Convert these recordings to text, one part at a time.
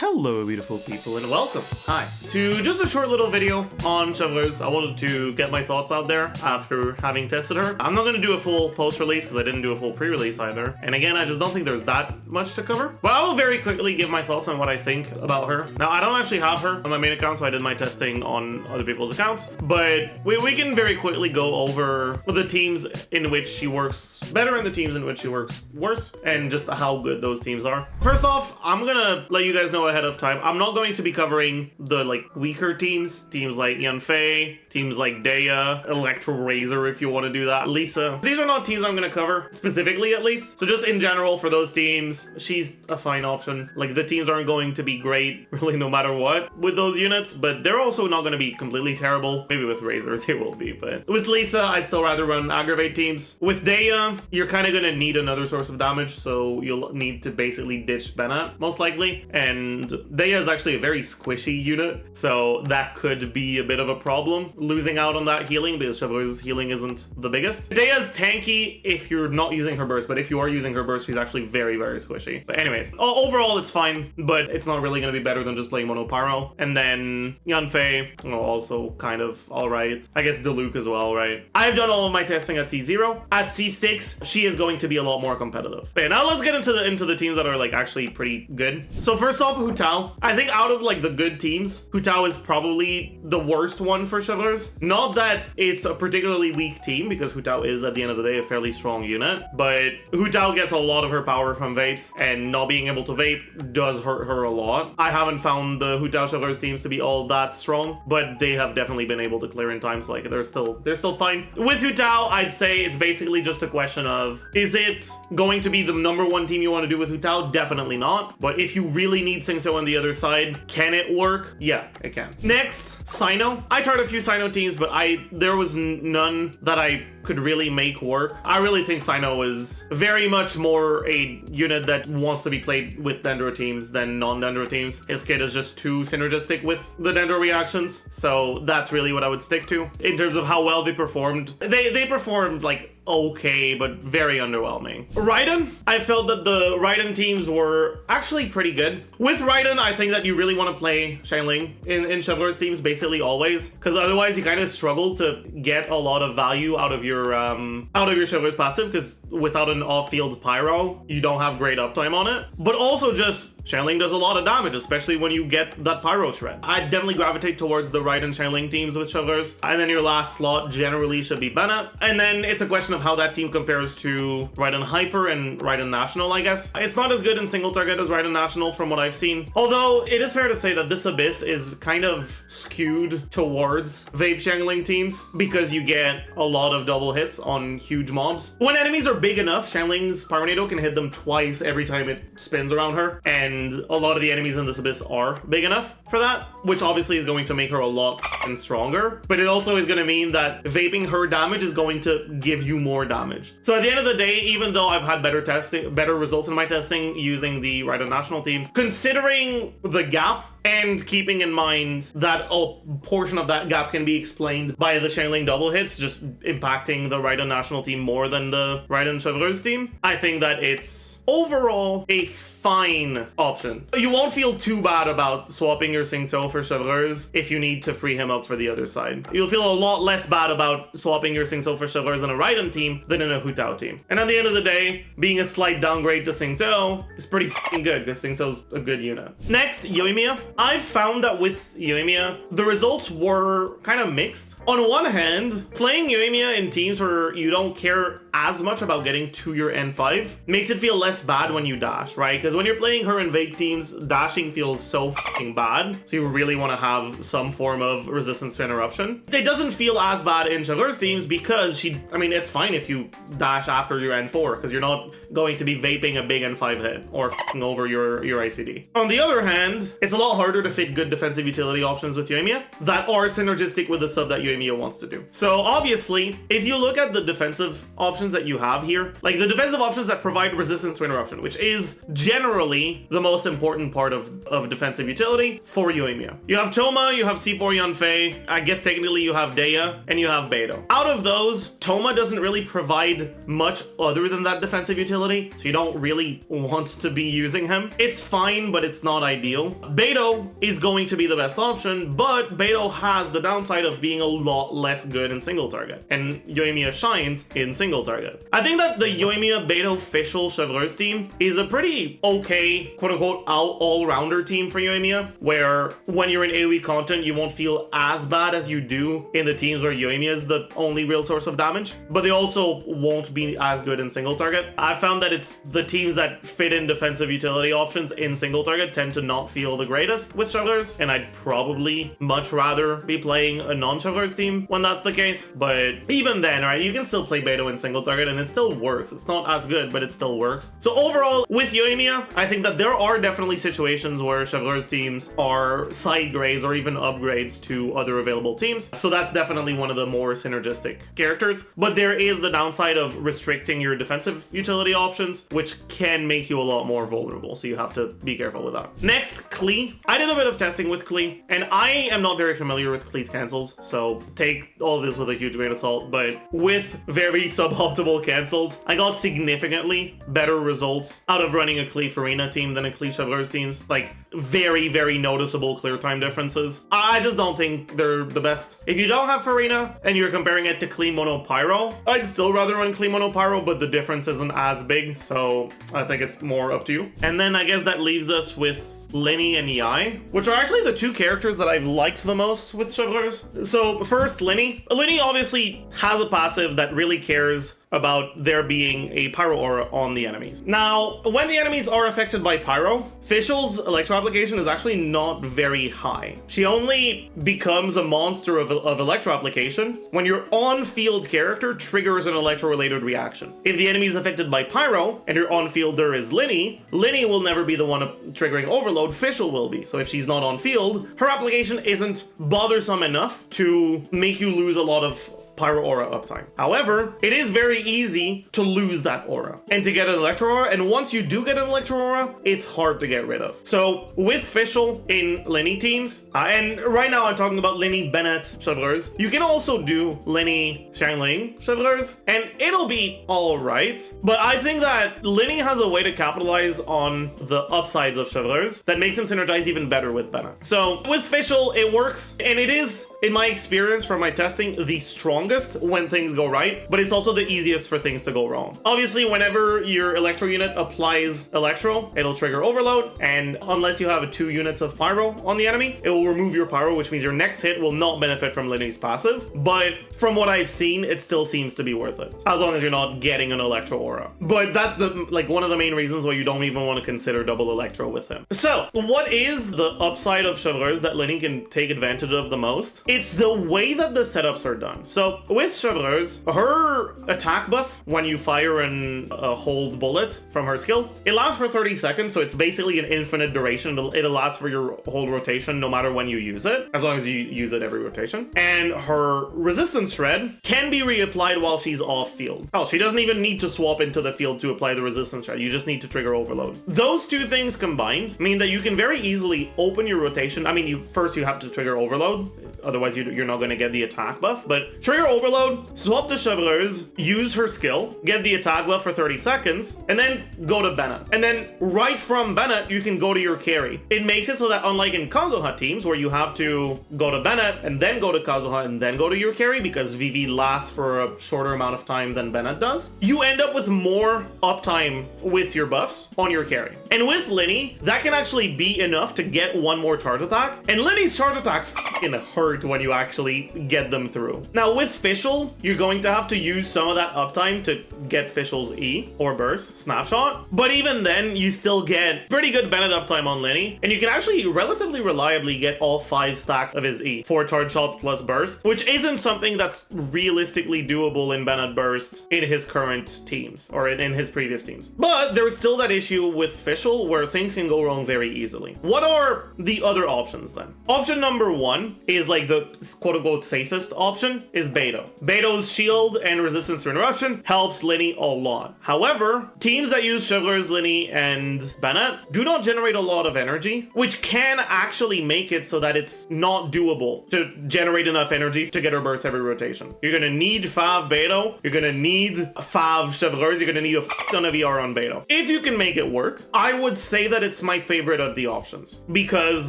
Hello beautiful people and welcome, hi, to just a short little video on Chevreuse. I wanted to get my thoughts out there after having tested her. I'm not going to do a full post-release because I didn't do a full pre-release either. And again, I just don't think there's that much to cover. But I will very quickly give my thoughts on what I think about her. Now, I don't actually have her on my main account, so I did my testing on other people's accounts. But we can very quickly go over the teams in which she works better and the teams in which she works worse, and just how good those teams are. First off, I'm going to let you guys know ahead of time, I'm not going to be covering the weaker teams like Yanfei, teams like Daya, Electro Razor if you want to do that, Lisa. These are not teams I'm going to cover specifically, at least. So just in general for those teams, she's a fine option. Like, the teams aren't going to be great really no matter what with those units, but they're also not going to be completely terrible. Maybe with Razor they will be, but with Lisa I'd still rather run aggravate teams. With Daya, you're kind of going to need another source of damage, so you'll need to basically ditch Bennett most likely, and Daya is actually a very squishy unit, so that could be a bit of a problem, losing out on that healing, because Chevreuse's healing isn't the biggest. Daya's tanky if you're not using her burst, but if you are using her burst, she's actually very, very squishy. But anyways, overall it's fine, but it's not really going to be better than just playing Mono Pyro. And then Yanfei, well, also kind of alright. I guess Diluc as well, right? I've done all of my testing at C0. At C6, she is going to be a lot more competitive. But yeah, now let's get into the teams that are actually pretty good. So first off, Hu Tao. I think out of the good teams, Hu Tao is probably the worst one for Chevreuse. Not that it's a particularly weak team, because Hu Tao is at the end of the day a fairly strong unit, but Hu Tao gets a lot of her power from vapes, and not being able to vape does hurt her a lot. I haven't found the Hu Tao Chevreuse teams to be all that strong, but they have definitely been able to clear in time, so they're still fine. With Hu Tao, I'd say it's basically just a question of, is it going to be the number one team you want to do with Hu Tao? Definitely not. But if you really need Cyno on the other side, can it work? Yeah, it can. Next, Cyno. I tried a few Cyno teams, but there was none that I could really make work. I really think Cyno is very much more a unit that wants to be played with Dendro teams than non-Dendro teams. His kit is just too synergistic with the Dendro reactions, so that's really what I would stick to. In terms of how well they performed, they performed okay, but very underwhelming. Raiden, I felt that the Raiden teams were actually pretty good. With Raiden, I think that you really want to play Xiangling in Chevreuse teams basically always, because otherwise you kind of struggle to get a lot of value out of your Chevreuse passive, because without an off-field pyro, you don't have great uptime on it. But also just Xiangling does a lot of damage, especially when you get that pyro shred. I'd definitely gravitate towards the Raiden Xiangling teams with Chevreuse, and then your last slot generally should be Bennett. And then it's a question of how that team compares to Raiden Hyper and Raiden National, I guess. It's not as good in single target as Raiden National from what I've seen. Although it is fair to say that this Abyss is kind of skewed towards Vape Xiangling teams, because you get a lot of double hits on huge mobs. When enemies are big enough, Xiangling's Pyronado can hit them twice every time it spins around her, and a lot of the enemies in this Abyss are big enough for that, which obviously is going to make her a lot stronger, but it also is going to mean that vaping her damage is going to give you more damage. So at the end of the day, even though I've had better results in my testing using the Raiden National teams, considering the gap and keeping in mind that a portion of that gap can be explained by the Xiangling double hits just impacting the Raiden National team more than the Raiden Chevreuse team, I think that it's overall a fine option. You won't feel too bad about swapping your Cyno for Chevreuse if you need to free him up for the other side. You'll feel a lot less bad about swapping your Cyno for Chevreuse in a Raiden team than in a Hu Tao team. And at the end of the day, being a slight downgrade to Cyno is pretty good, because Cyno's a good unit. Next, Yoimiya. I've found that with Yoimiya, the results were kind of mixed. On one hand, playing Yoimiya in teams where you don't care as much about getting to your N5 makes it feel less bad when you dash, right? Because when you're playing her in vape teams, dashing feels so fucking bad, so you really want to have some form of resistance to interruption. It doesn't feel as bad in Chevreuse teams because it's fine if you dash after your N4, because you're not going to be vaping a big N5 hit or f***ing over your ICD. On the other hand, it's a lot harder to fit good defensive utility options with Yoimiya that are synergistic with the sub that Yoimiya wants to do. So obviously, if you look at the defensive options that you have here, like the defensive options that provide resistance to interruption, which is generally the most important part of defensive utility for Yoimiya. You have Toma, you have C4 Yanfei, I guess technically you have Deya, and you have Beidou. Out of those, Toma doesn't really provide much other than that defensive utility, so you don't really want to be using him. It's fine, but it's not ideal. Beidou is going to be the best option, but Beidou has the downside of being a lot less good in single target, and Yoimiya shines in single target. I think that the Yoimiya, Beidou, Fischl, Chevreuse team is a pretty okay, quote-unquote, all-rounder team for Yoimiya, where when you're in AoE content, you won't feel as bad as you do in the teams where Yoimiya is the only real source of damage, but they also won't be as good in single target. I found that it's the teams that fit in defensive utility options in single target tend to not feel the greatest with Chevreuse, and I'd probably much rather be playing a non-Chevreuse team when that's the case. But even then, right, you can still play Beidou in single target and it still works. It's not as good, but it still works. So overall, with Yoimiya, I think that there are definitely situations where Chevreuse teams are side grades or even upgrades to other available teams. So that's definitely one of the more synergistic characters. But there is the downside of restricting your defensive utility options, which can make you a lot more vulnerable. So you have to be careful with that. Next, Klee. I did a bit of testing with Klee, and I am not very familiar with Klee's cancels, so take all of this with a huge grain of salt, but with very suboptimal cancels, I got significantly better results out of running a Klee Farina team than a Klee Chevreuse teams. Like, very, very noticeable clear time differences. I just don't think they're the best. If you don't have Farina and you're comparing it to Klee Mono Pyro, I'd still rather run Klee Mono Pyro, but the difference isn't as big, so I think it's more up to you. And then I guess that leaves us with Lyney and Yai, which are actually the two characters that I've liked the most with Chevreuse. So first, Lyney. Lyney obviously has a passive that really cares about there being a pyro aura on the enemies. Now, when the enemies are affected by pyro, Fischl's electro application is actually not very high. She only becomes a monster of electro application when your on-field character triggers an electro-related reaction. If the enemy is affected by pyro and your on-fielder is Lyney, Lyney will never be the one triggering overload, Fischl will be. So if she's not on field, her application isn't bothersome enough to make you lose a lot of pyro aura uptime. However, it is very easy to lose that aura and to get an electro aura, and once you do get an electro aura, it's hard to get rid of. So with Fischl in Lyney teams, and right now I'm talking about Lyney Bennett Chevreuse, you can also do Lyney Xiangling Chevreuse, and it'll be alright, but I think that Lyney has a way to capitalize on the upsides of Chevreuse that makes him synergize even better with Bennett. So with Fischl, it works, and it is, in my experience from my testing, the strongest when things go right, but it's also the easiest for things to go wrong. Obviously, whenever your electro unit applies electro, it'll trigger overload, and unless you have 2 units of pyro on the enemy, it will remove your pyro, which means your next hit will not benefit from Lyney's passive. But from what I've seen, it still seems to be worth it, as long as you're not getting an electro aura. But that's one of the main reasons why you don't even want to consider double electro with him. So what is the upside of Chevreuse that Lyney can take advantage of the most? It's the way that the setups are done. So with Chevreuse, her attack buff when you fire a hold bullet from her skill, it lasts for 30 seconds, so it's basically an infinite duration. It'll last for your whole rotation no matter when you use it, as long as you use it every rotation. And her resistance shred can be reapplied while she's off field. Oh, she doesn't even need to swap into the field to apply the resistance shred. You just need to trigger overload. Those two things combined mean that you can very easily open your rotation. I mean, first you have to trigger overload, otherwise you're not going to get the attack buff, but trigger overload, swap to Chevreuse, use her skill, get the attack buff for 30 seconds, and then go to Bennett. And then right from Bennett, you can go to your carry. It makes it so that unlike in Kazuha teams, where you have to go to Bennett and then go to Kazuha and then go to your carry because VV lasts for a shorter amount of time than Bennett does, you end up with more uptime with your buffs on your carry. And with Lyney, that can actually be enough to get one more charge attack. And Lyney's charge attacks fucking hurt effort when you actually get them through. Now with Fischl, you're going to have to use some of that uptime to get Fischl's E or burst, snapshot. But even then, you still get pretty good Bennett uptime on Lyney, and you can actually relatively reliably get all 5 stacks of his E, 4 charge shots plus burst, which isn't something that's realistically doable in Bennett burst in his current teams, or in his previous teams. But there's still that issue with Fischl where things can go wrong very easily. What are the other options then? Option number 1 is like the quote-unquote safest option, is Beidou. Beidou's shield and resistance to interruption helps Lyney a lot. However, teams that use Chevreuse, Lyney, and Bennett do not generate a lot of energy, which can actually make it so that it's not doable to generate enough energy to get her burst every rotation. You're gonna need 5 Beidou, you're gonna need 5 Chevreuse, you're gonna need a ton of ER on Beidou. If you can make it work, I would say that it's my favorite of the options, because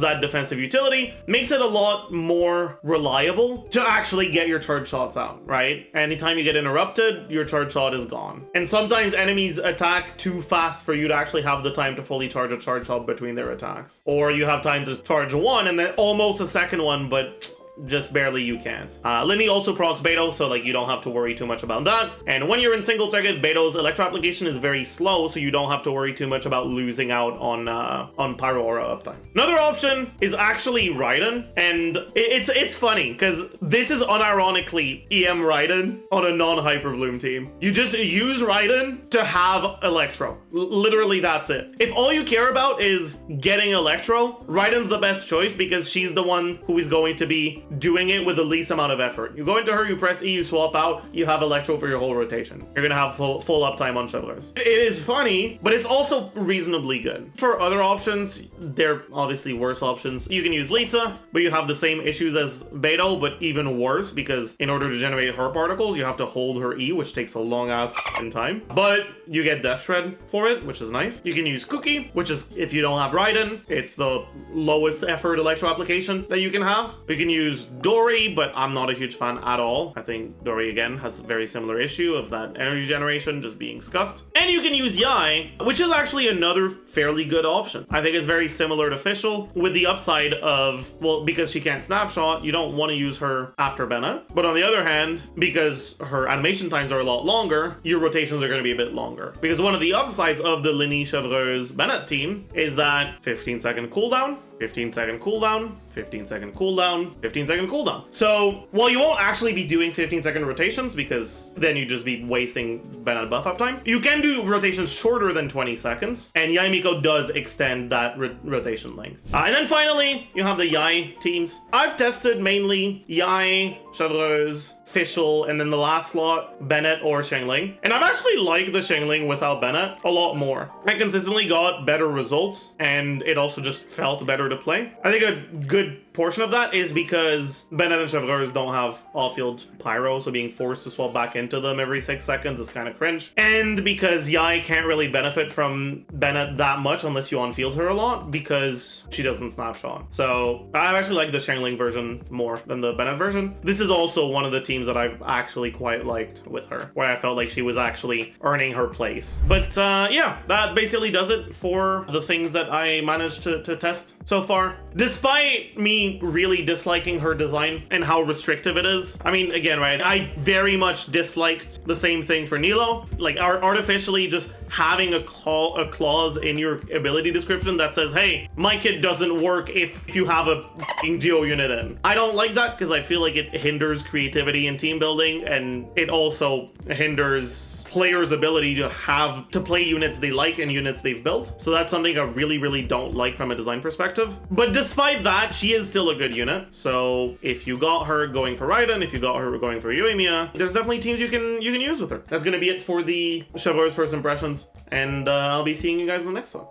that defensive utility makes it a lot more reliable to actually get your charge shots out, right? Anytime you get interrupted, your charge shot is gone. And sometimes enemies attack too fast for you to actually have the time to fully charge a charge shot between their attacks. Or you have time to charge one and then almost a second one, but just barely you can't. Lyney also procs Beidou, so like you don't have to worry too much about that. And when you're in single target, Beidou's electro application is very slow, so you don't have to worry too much about losing out on Pyro Aura uptime. Another option is actually Raiden, and it's funny because this is unironically EM Raiden on a non-Hyper Bloom team. You just use Raiden to have Electro. Literally, that's it. If all you care about is getting Electro, Raiden's the best choice because she's the one who is going to be doing it with the least amount of effort. You go into her, you press E, you swap out, you have Electro for your whole rotation. You're gonna have full uptime on Chevreuse. It is funny, but it's also reasonably good. For other options, they're obviously worse options. You can use Lisa, but you have the same issues as Beidou, but even worse because in order to generate her particles, you have to hold her E, which takes a long ass time. But you get Death Shred for it, which is nice. You can use Cookie, which is, if you don't have Raiden, it's the lowest effort electro application that you can have. You can use Dory, but I'm not a huge fan at all. I think Dory again has a very similar issue of that energy generation just being scuffed. And you can use Yai, which is actually another fairly good option. I think it's very similar to Fischl with the upside of, well, because she can't snapshot, you don't want to use her after Bennett. But on the other hand, because her animation times are a lot longer, your rotations are going to be a bit longer. Because one of the upsides of the Lyney, Chevreuse, Bennett team is that 15-second cooldown, 15-second cooldown, 15-second cooldown, 15-second cooldown. So while you won't actually be doing 15-second rotations because then you'd just be wasting Bennett buff uptime, you can do rotations shorter than 20 seconds, and Yoimiya does extend that rotation length. And then finally, you have the Yai teams. I've tested mainly Yai, Chevreuse, Fischl, and then the last slot, Bennett or Xiangling. And I've actually liked the Xiangling without Bennett a lot more. I consistently got better results, and it also just felt better to play. I think a good portion of that is because Bennett and Chevreuse don't have off-field pyro, so being forced to swap back into them every 6 seconds is kind of cringe. And because Yai can't really benefit from Bennett that much unless you on-field her a lot because she doesn't snapshot. So I actually like the Xiangling version more than the Bennett version. This is also one of the teams that I've actually quite liked with her, where I felt like she was actually earning her place. But yeah, that basically does it for the things that I managed to test so far. Despite me really disliking her design and how restrictive it is. I mean, again, right, I very much disliked the same thing for Nilo. Like, artificially just having a clause in your ability description that says, hey, my kit doesn't work if you have a Geo unit in. I don't like that because I feel like it hinders creativity and team building, and it also hinders players' ability to play units they like and units they've built. So that's something I really, really don't like from a design perspective. But despite that, she is still a good unit. So if you got her going for Raiden, if you got her going for Yoimiya, there's definitely teams you can use with her. That's gonna be it for the Chevreuse first impressions, and I'll be seeing you guys in the next one.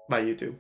Bye, YouTube.